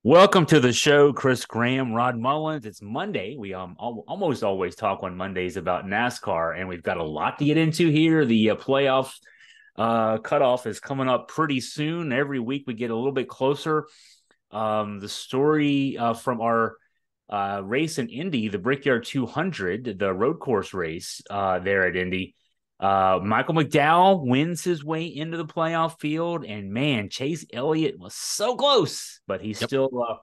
Welcome to the show, Chris Graham, Rod Mullins. It's Monday. We almost always talk on Mondays about NASCAR, and we've got a lot to get into here. The playoff cutoff is coming up pretty soon. Every week we get a little bit closer. The story from our race in Indy, the Brickyard 200, the road course race there at Indy. Michael McDowell wins his way into the playoff field, and man, Chase Elliott was so close, but he's Yep. still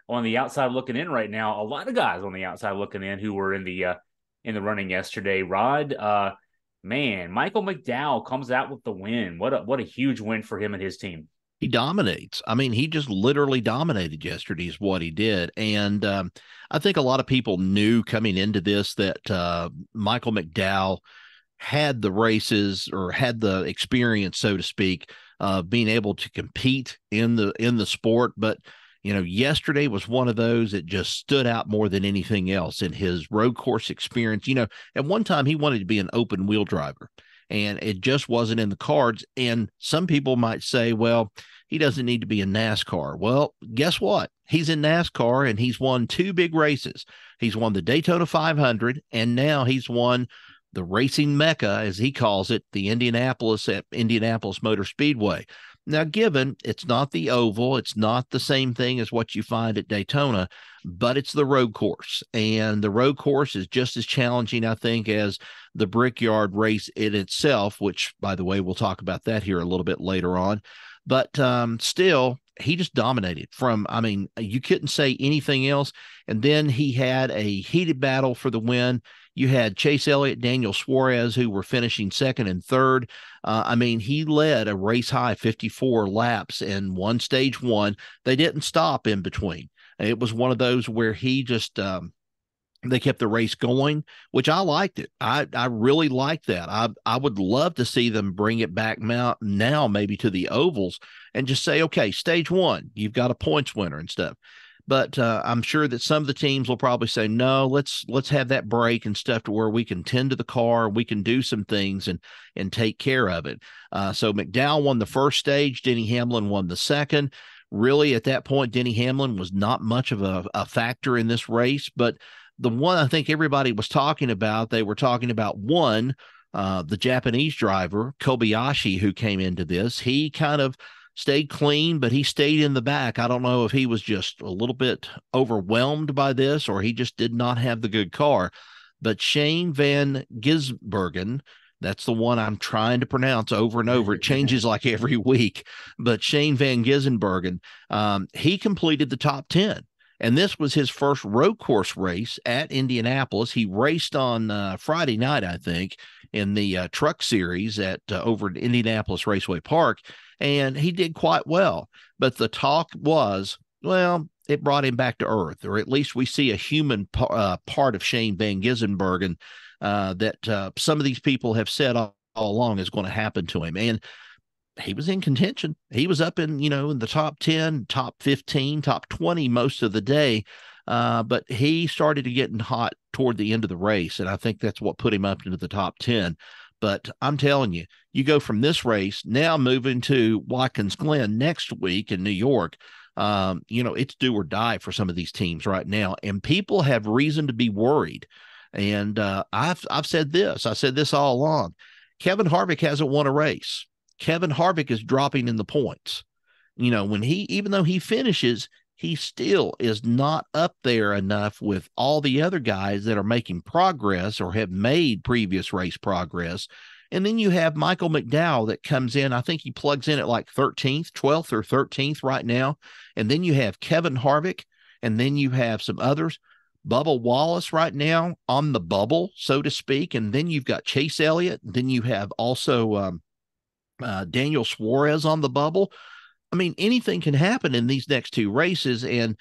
on the outside looking in right now. A lot of guys on the outside looking in who were in the running yesterday. Rod, man, Michael McDowell comes out with the win. What a huge win for him and his team. He dominates. I mean, he just literally dominated yesterday is what he did. And I think a lot of people knew coming into this that Michael McDowell had the races or had the experience, so to speak, being able to compete in the sport. But yesterday was one of those that just stood out more than anything else in his road course experience. At one time he wanted to be an open wheel driver, and it just wasn't in the cards. And some people might say, well, he doesn't need to be in NASCAR. Well, guess what? He's in NASCAR and he's won two big races. He's won the Daytona 500, and now he's won the racing mecca, as he calls it, the Indianapolis Motor Speedway. Now, given it's not the oval, it's not the same thing as what you find at Daytona, but it's the road course. And the road course is just as challenging, I think, as the Brickyard race in itself, which, by the way, we'll talk about that here a little bit later on. But still, he just dominated I mean, you couldn't say anything else. And then he had a heated battle for the win. You had Chase Elliott, Daniel Suarez, who were finishing second and third. I mean, he led a race high 54 laps and won stage one. They didn't stop in between. It was one of those where he just they kept the race going, which I liked it. I really liked that. I would love to see them bring it back now maybe to the ovals and just say, okay, stage one, you've got a points winner and stuff. But I'm sure that some of the teams will probably say, no, let's have that break and stuff to where we can tend to the car, we can do some things and take care of it. So McDowell won the first stage, Denny Hamlin won the second. Really, at that point, Denny Hamlin was not much of a factor in this race, but the one I think everybody was talking about, they were talking about one, the Japanese driver, Kobayashi, who came into this. He kind of stayed clean, but he stayed in the back. I don't know if he was just a little bit overwhelmed by this or he just did not have the good car. But Shane Van Gisbergen, that's the one I'm trying to pronounce over and over. It changes like every week. But Shane Van Gisbergen, he completed the top 10. And this was his first road course race at Indianapolis. He raced on Friday night, I think, in the Truck Series at over at Indianapolis Raceway Park, and he did quite well. But the talk was, well, it brought him back to earth, or at least we see a human part of Shane Van Gisbergen that some of these people have said all along is going to happen to him. And he was in contention. He was up in the top 10, top 15, top 20 most of the day. But he started to get hot toward the end of the race. And I think that's what put him up into the top 10. But I'm telling you, you go from this race now moving to Watkins Glen next week in New York. It's do or die for some of these teams right now. And people have reason to be worried. And I've said this. I said this all along. Kevin Harvick hasn't won a race. Kevin Harvick is dropping in the points. Even though he finishes, he still is not up there enough with all the other guys that are making progress or have made previous race progress. And then you have Michael McDowell that comes in. I think he plugs in at like 13th, 12th or 13th right now. And then you have Kevin Harvick, and then you have some others. Bubba Wallace right now on the bubble, so to speak. And then you've got Chase Elliott. Then you have also Daniel Suarez on the bubble. I mean, anything can happen in these next two races. And,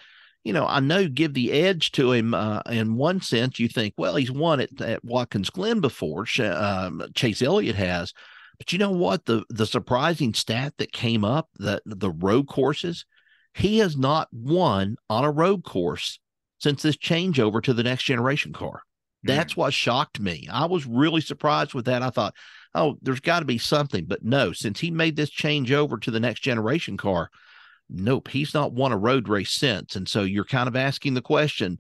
I know give the edge to him in one sense. You think, well, he's won at Watkins Glen before. Chase Elliott has. But you know what? The surprising stat that came up, that the road courses, he has not won on a road course since this changeover to the next generation car. That's what shocked me. I was really surprised with that. I thought, oh, there's got to be something. But no, since he made this change over to the next generation car, Nope, he's not won a road race since. And so you're kind of asking the question,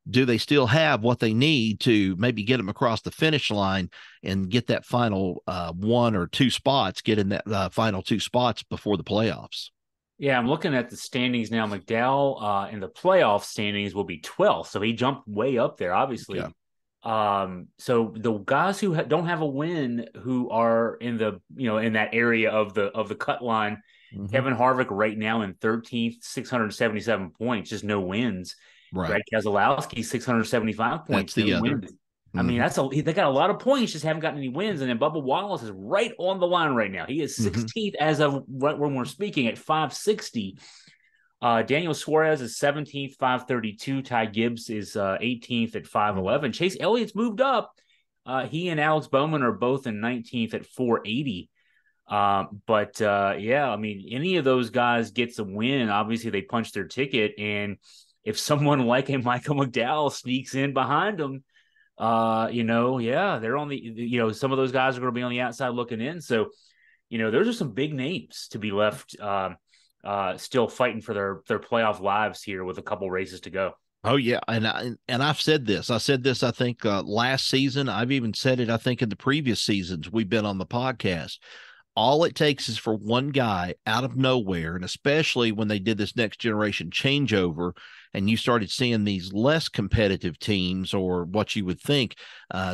do they still have what they need to maybe get them across the finish line and get that final one or two spots, get in that final two spots before the playoffs? Yeah, I'm looking at the standings now. McDowell in the playoff standings will be 12th, so he jumped way up there, obviously. Yeah. So the guys who don't have a win, who are in the in that area of the cut line, Mm-hmm. Kevin Harvick right now in 13th, 677 points, just no wins. Right. Brad Keselowski, 675 That's points, no the other. wins. I mean, Mm-hmm. they got a lot of points, just haven't gotten any wins. And then Bubba Wallace is right on the line right now. He is Mm-hmm. 16th as of when we're speaking at 560. Daniel Suarez is 17th, 532. Ty Gibbs is 18th at 511. Chase Elliott's moved up. He and Alex Bowman are both in 19th at 480. Yeah, I mean, any of those guys gets a win. Obviously, they punch their ticket. And if someone like a Michael McDowell sneaks in behind them, yeah, they're on the, some of those guys are going to be on the outside looking in. So, those are some big names to be left still fighting for their playoff lives here with a couple races to go. Oh yeah, and I've said this. I said this. I think last season. I've even said it. I think in the previous seasons we've been on the podcast. All it takes is for one guy out of nowhere, and especially when they did this next generation changeover, and you started seeing these less competitive teams, or what you would think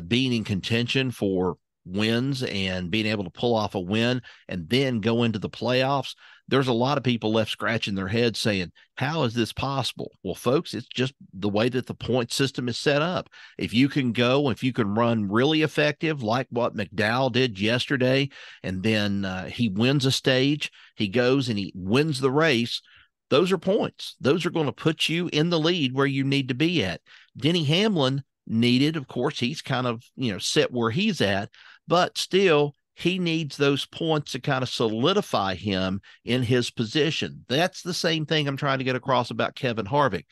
being in contention for wins and being able to pull off a win and then go into the playoffs. There's a lot of people left scratching their heads saying, how is this possible? Well, folks, it's just the way that the point system is set up. If you can go, if you can run really effective, like what McDowell did yesterday, and then he wins a stage, he goes and he wins the race, those are points. Those are going to put you in the lead where you need to be at. Denny Hamlin needed, of course, he's kind of, set where he's at, but still, he needs those points to kind of solidify him in his position. That's the same thing I'm trying to get across about Kevin Harvick.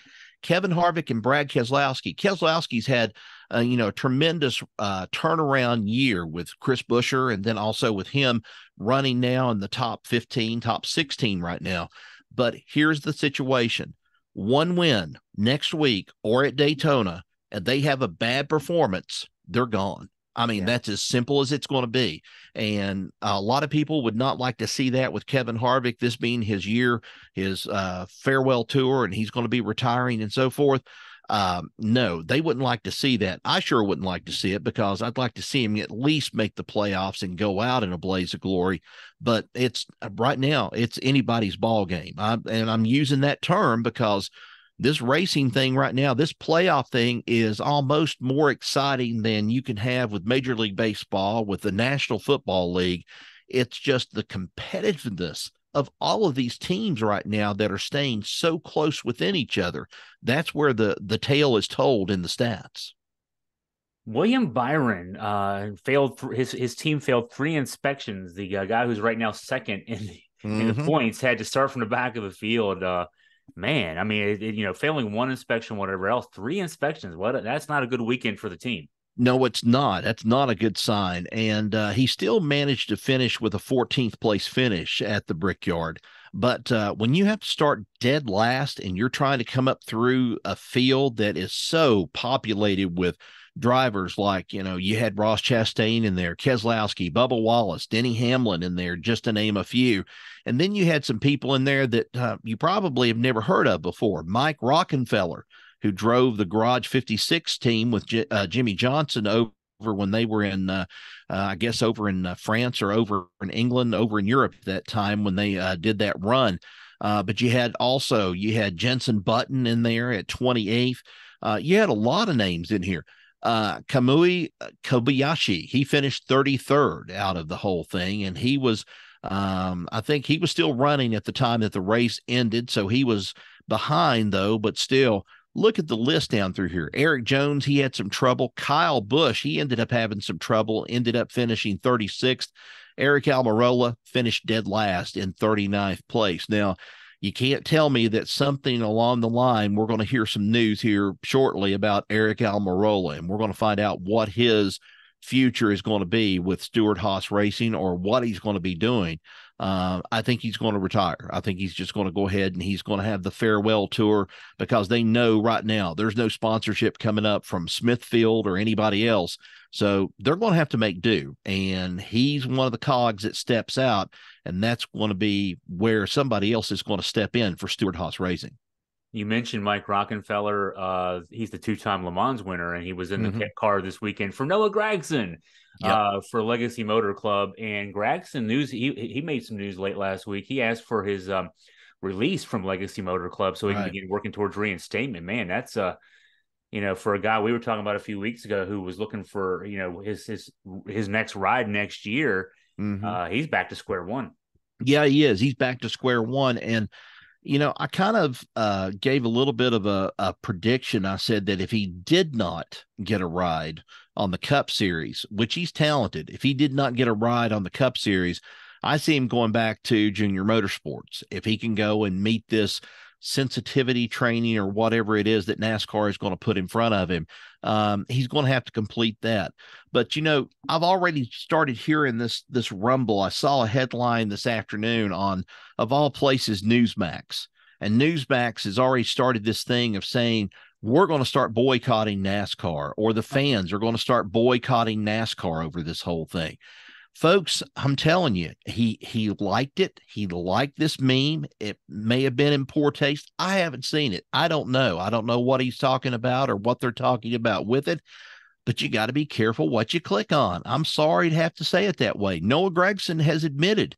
Kevin Harvick and Brad Keselowski. Keselowski's had, a tremendous turnaround year with Chris Buescher, and then also with him running now in the top 15, top 16 right now. But here's the situation. One win next week or at Daytona, and they have a bad performance, they're gone. I mean, that's as simple as it's going to be. And a lot of people would not like to see that with Kevin Harvick, this being his year, his farewell tour, and he's going to be retiring and so forth. No, they wouldn't like to see that. I sure wouldn't like to see it, because I'd like to see him at least make the playoffs and go out in a blaze of glory. But it's right now, it's anybody's ball game. And I'm using that term because this racing thing right now, this playoff thing is almost more exciting than you can have with Major League Baseball, with the National Football League. It's just the competitiveness of all of these teams right now that are staying so close within each other. That's where the tale is told in the stats. William Byron failed. His team failed 3 inspections. The guy who's right now second in the points had to start from the back of the field. Man, I mean, failing 1 inspection, whatever else, 3 inspections. That's not a good weekend for the team. No, it's not. That's not a good sign. And he still managed to finish with a 14th place finish at the Brickyard. But when you have to start dead last and you're trying to come up through a field that is so populated with drivers like, you had Ross Chastain in there, Keselowski, Bubba Wallace, Denny Hamlin in there, just to name a few. And then you had some people in there that you probably have never heard of before. Mike Rockenfeller, who drove the Garage 56 team with Jimmy Johnson over when they were in, I guess, over in France or over in England, over in Europe at that time when they did that run. But you had Jenson Button in there at 28th. You had a lot of names in here. Kamui Kobayashi, he finished 33rd out of the whole thing, and he was I think he was still running at the time that the race ended, so he was behind though, but still, look at the list down through here. Eric Jones, he had some trouble. Kyle Busch, he ended up having some trouble, ended up finishing 36th. Eric Almirola finished dead last in 39th place. Now, you can't tell me that something along the line, we're going to hear some news here shortly about Eric Almirola, and we're going to find out what his future is going to be with Stewart-Haas Racing, or what he's going to be doing. I think he's going to retire. I think he's just going to go ahead and he's going to have the farewell tour, because they know right now there's no sponsorship coming up from Smithfield or anybody else. So they're going to have to make do. And he's one of the cogs that steps out, and that's going to be where somebody else is going to step in for Stewart-Haas Racing. You mentioned Mike Rockenfeller. He's the two-time Le Mans winner, and he was in the car this weekend for Noah Gragson for Legacy Motor Club. And Gragson news, he made some news late last week. He asked for his release from Legacy Motor Club so he can begin working towards reinstatement. Man, that's for a guy we were talking about a few weeks ago who was looking for his next ride next year. He's back to square one. Yeah, he is. He's back to square one. And I kind of gave a little bit of a prediction. I said that if he did not get a ride on the Cup Series, which he's talented, if he did not get a ride on the Cup Series, I see him going back to junior motorsports. If he can go and meet this sensitivity training or whatever it is that NASCAR is going to put in front of him, he's going to have to complete that. But I've already started hearing this rumble. I saw a headline this afternoon on, of all places, Newsmax, and Newsmax has already started this thing of saying we're going to start boycotting NASCAR, or the fans are going to start boycotting NASCAR over this whole thing. Folks, I'm telling you, he liked it. He liked this meme. It may have been in poor taste. I haven't seen it. I don't know. I don't know what he's talking about or what they're talking about with it, but you got to be careful what you click on. I'm sorry to have to say it that way. Noah Gragson has admitted,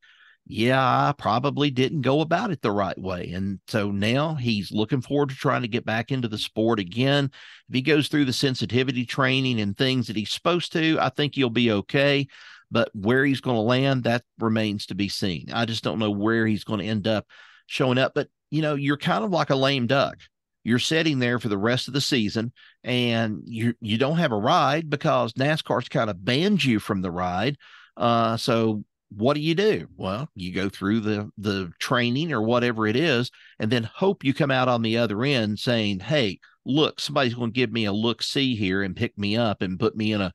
yeah, I probably didn't go about it the right way. And so now he's looking forward to trying to get back into the sport again. If he goes through the sensitivity training and things that he's supposed to, I think he'll be okay. But where he's going to land, that remains to be seen. I just don't know where he's going to end up showing up. But, you're kind of like a lame duck. You're sitting there for the rest of the season, and you don't have a ride because NASCAR's kind of banned you from the ride. So what do? Well, you go through the training or whatever it is, and then hope you come out on the other end saying, hey, look, somebody's going to give me a look-see here and pick me up and put me in a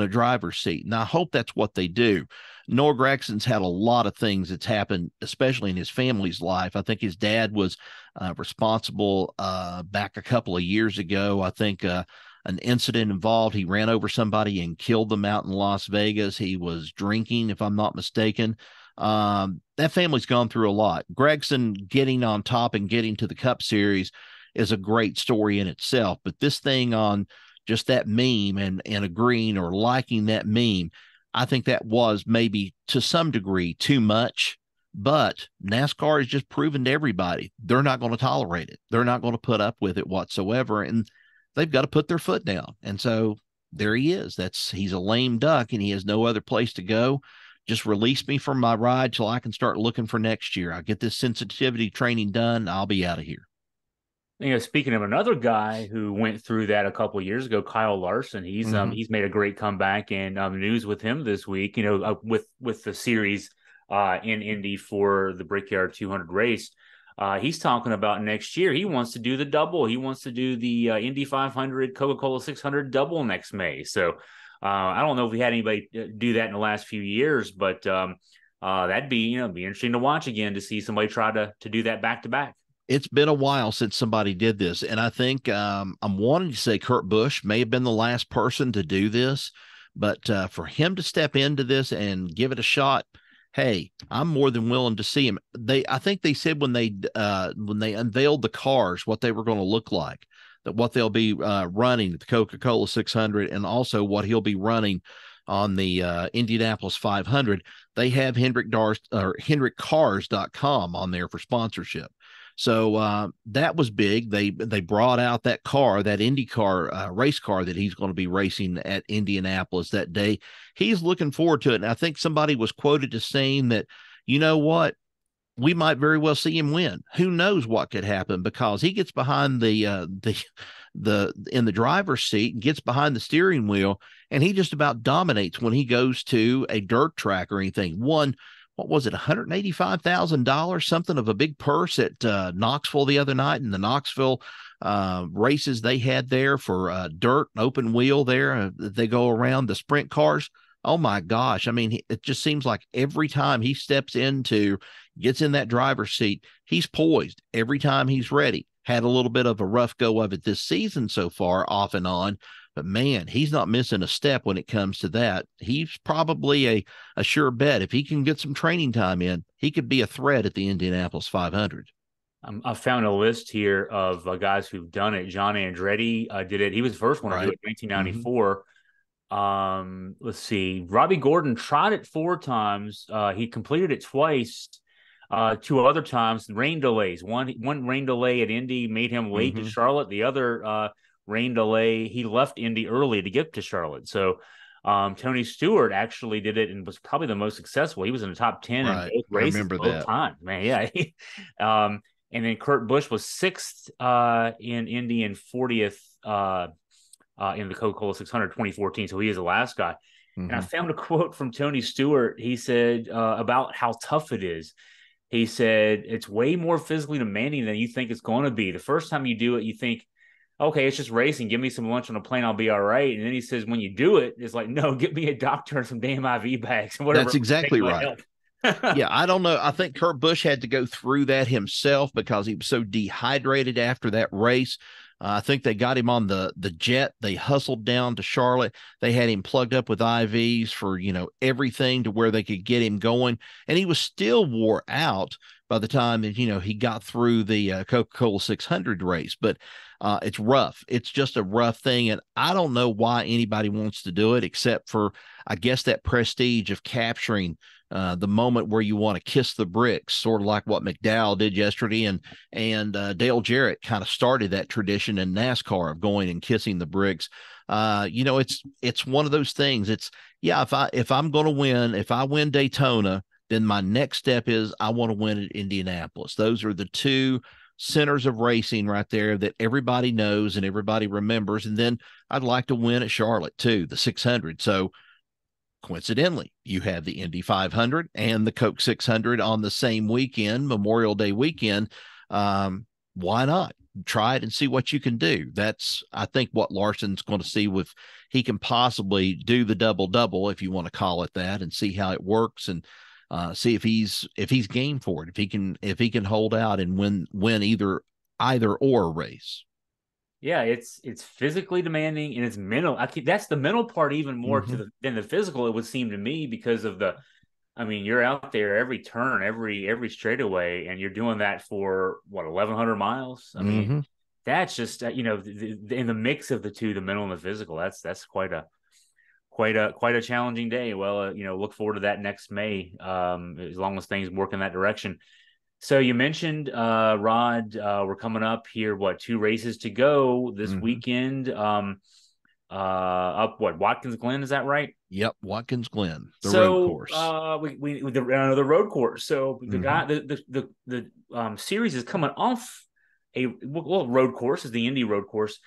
driver's seat. And I hope that's what they do. Noah Gragson's had a lot of things that's happened, especially in his family's life. I think his dad was responsible back a couple of years ago. I think an incident involved, he ran over somebody and killed them out in Las Vegas. He was drinking, if I'm not mistaken. That family's gone through a lot. Gragson getting on top and getting to the Cup Series is a great story in itself. But this thing on just that meme and agreeing or liking that meme, I think that was maybe to some degree too much. But NASCAR has just proven to everybody they're not going to tolerate it. They're not going to put up with it whatsoever. And they've got to put their foot down. And so there he is. He's a lame duck and he has no other place to go. Just release me from my ride till I can start looking for next year. I'll get this sensitivity training done. I'll be out of here. Speaking of another guy who went through that a couple of years ago, Kyle Larson, he's made a great comeback, and news with him this week, with the series in Indy for the Brickyard 200 race. He's talking about next year. He wants to do the double. He wants to do the Indy 500, Coca-Cola 600 double next May. So I don't know if we had anybody do that in the last few years, but that'd be interesting to watch again, to see somebody try to do that back to back. It's been a while since somebody did this. And I think I'm wanting to say Kurt Busch may have been the last person to do this, but for him to step into this and give it a shot, hey, I'm more than willing to see him. I think they said when they unveiled the cars, what they were going to look like, that what they'll be running at the Coca-Cola 600, and also what he'll be running on the Indianapolis 500. They have HendrickCars.com on there for sponsorship. So that was big. They brought out that car, that IndyCar race car that he's going to be racing at Indianapolis that day. He's looking forward to it. And I think somebody was quoted as saying that, you know what, we might very well see him win. Who knows what could happen, because he gets behind in the driver's seat and gets behind the steering wheel, and he just about dominates when he goes to a dirt track or anything. What was it, $185,000, something of a big purse at Knoxville the other night, in the Knoxville races they had there for dirt, open wheel there. They go around the sprint cars. Oh my gosh. I mean, it just seems like every time he gets in that driver's seat, he's poised every time he's ready. Had a little bit of a rough go of it this season so far, off and on, but man, he's not missing a step when it comes to that. He's probably a sure bet. If he can get some training time in, he could be a threat at the Indianapolis 500. I found a list here of guys who've done it. John Andretti did it. He was the first one to do it in 1994. Let's see. Robbie Gordon tried it 4 times. He completed it twice. 2 other times, rain delays. One rain delay at Indy made him late to Charlotte. The other rain delay, he left Indy early to get to Charlotte. So Tony Stewart actually did it and was probably the most successful. He was in the top 10 in both races both times. Man, yeah. And then Kurt Busch was 6th in Indy and 40th in the Coca-Cola 600 2014. So he is the last guy. And I found a quote from Tony Stewart. He said about how tough it is. He said, it's way more physically demanding than you think it's going to be. The first time you do it, you think, okay, it's just racing. Give me some lunch on a plane. I'll be all right. And then he says, when you do it, it's like, no, get me a doctor and some damn IV bags and whatever. That's exactly right. Yeah, I don't know. I think Kurt Busch had to go through that himself because he was so dehydrated after that race. I think they got him on the jet. They hustled down to Charlotte. They had him plugged up with IVs for, everything to where they could get him going. And he was still wore out by the time that, he got through the Coca-Cola 600 race. But it's rough. It's just a rough thing. And I don't know why anybody wants to do it except for, I guess, that prestige of capturing the moment where you want to kiss the bricks, sort of like what McDowell did yesterday, and Dale Jarrett kind of started that tradition in NASCAR of going and kissing the bricks. It's one of those things. If I'm going to win, if I win Daytona, then my next step is I want to win at Indianapolis. Those are the 2 centers of racing right there that everybody knows and everybody remembers. And then I'd like to win at Charlotte too, the 600. So coincidentally, you have the Indy 500 and the Coke 600 on the same weekend, Memorial Day weekend. Why not try it and see what you can do? That's, I think, what Larson's going to see if he can possibly do the double, if you want to call it that, and see how it works and see if he's game for it, if he can hold out and win either or race. Yeah, it's physically demanding and it's mental. That's the mental part even more than the physical, it would seem to me, because of you're out there every turn, every straightaway, and you're doing that for 1,100 miles. I mean, that's just in the mix of the two, the mental and the physical. That's quite a challenging day. Well, look forward to that next May, as long as things work in that direction. So you mentioned, Rod, we're coming up here, 2 races to go this weekend, Watkins Glen, is that right? Yep. Watkins Glen, the road course. The road course. So the series is coming off road course, is the Indy road course.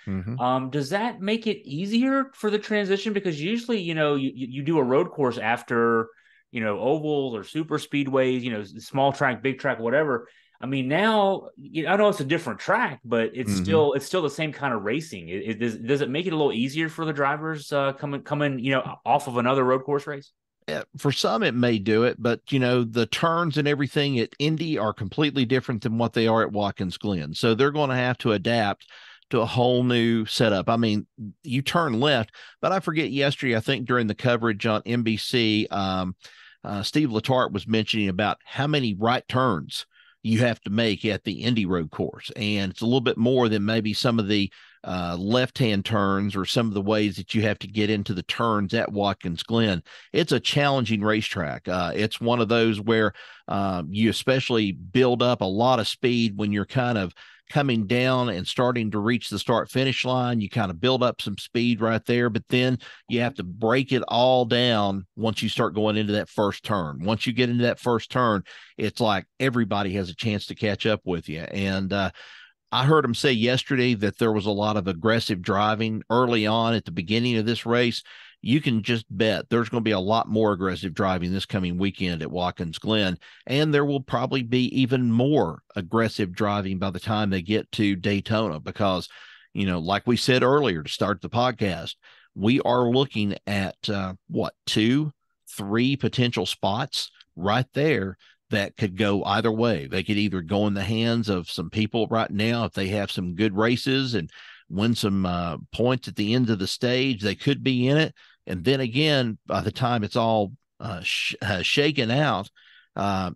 Does that make it easier for the transition? Because usually, you do a road course after, ovals or super speedways, small track, big track, whatever. I mean, now I know it's a different track, but it's still the same kind of racing. Does it make it a little easier for the drivers coming off of another road course race? For some, it may do it, but the turns and everything at Indy are completely different than what they are at Watkins Glen. So they're going to have to adapt to a whole new setup. I mean, you turn left, but I forget yesterday, I think during the coverage on NBC, Steve Letarte was mentioning about how many right turns you have to make at the Indy road course. And it's a little bit more than maybe some of the left-hand turns or some of the ways that you have to get into the turns at Watkins Glen. It's a challenging racetrack. It's one of those where you especially build up a lot of speed when you're kind of coming down and starting to reach the start finish line. You kind of build up some speed right there, but then you have to break it all down once you start going into that first turn. Once you get into that first turn, it's like everybody has a chance to catch up with you. And I heard him say yesterday that there was a lot of aggressive driving early on at the beginning of this race. You can just bet there's going to be a lot more aggressive driving this coming weekend at Watkins Glen, and there will probably be even more aggressive driving by the time they get to Daytona because, like we said earlier to start the podcast, we are looking at 2 three potential spots right there that could go either way. They could either go in the hands of some people right now if they have some good races and win some points at the end of the stage. They could be in it, and then again, by the time it's all shaken out,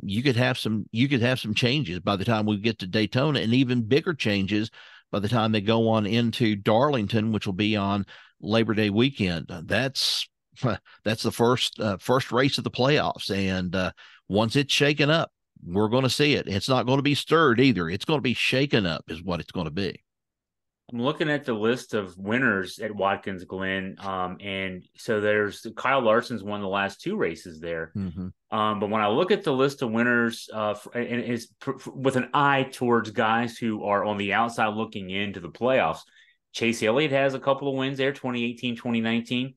you could have some changes by the time we get to Daytona, and even bigger changes by the time they go on into Darlington, which will be on Labor Day weekend. That's the first race of the playoffs, and once it's shaken up, we're going to see it. It's not going to be stirred either. It's going to be shaken up, is what it's going to be. I'm looking at the list of winners at Watkins Glen, and so there's Kyle Larson's won the last two races there. Mm-hmm. But when I look at the list of winners, and it's with an eye towards guys who are on the outside looking into the playoffs, Chase Elliott has a couple of wins there, 2018, 2019.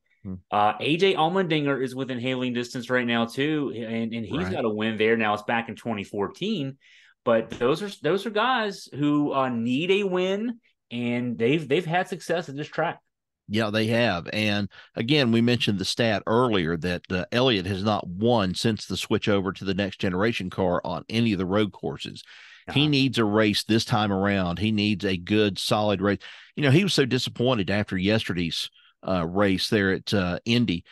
AJ Allmendinger is within hailing distance right now too, and he's got a win there. Now it's back in 2014, but those are guys who need a win, and they've had success at this track. Yeah, they have. And again, we mentioned the stat earlier that Elliott has not won since the switch over to the next generation car on any of the road courses. He needs a race this time around. He needs a good, solid race. He was so disappointed after yesterday's race there at Indy.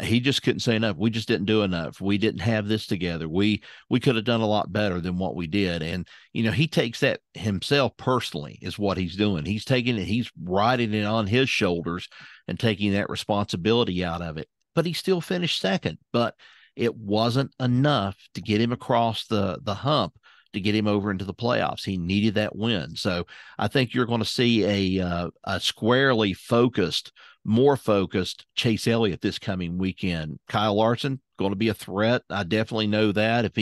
He just couldn't say enough. We just didn't do enough. We didn't have this together. We could have done a lot better than what we did. And, he takes that himself personally is what he's doing. He's taking it, he's riding it on his shoulders and taking that responsibility out of it. But he still finished second, but it wasn't enough to get him across the hump to get him over into the playoffs. He needed that win. So I think you're going to see a squarely focused, more focused Chase Elliott this coming weekend. Kyle Larson going to be a threat. I definitely know that. If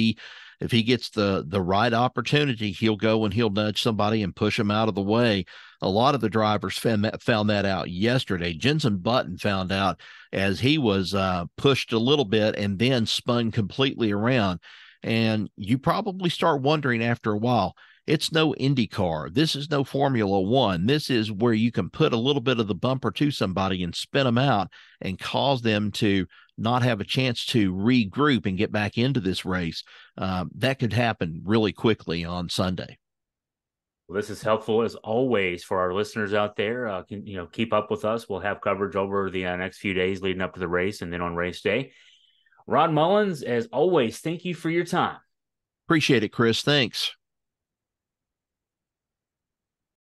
he gets the right opportunity, he'll go and he'll nudge somebody and push him out of the way. A lot of the drivers found that out yesterday. Jenson Button found out as he was pushed a little bit and then spun completely around. And you probably start wondering after a while, it's no IndyCar. This is no Formula One. This is where you can put a little bit of the bumper to somebody and spin them out and cause them to not have a chance to regroup and get back into this race. That could happen really quickly on Sunday. Well, this is helpful as always for our listeners out there. Keep up with us. We'll have coverage over the next few days leading up to the race and then on race day. Rod Mullins, as always, thank you for your time. Appreciate it, Chris. Thanks.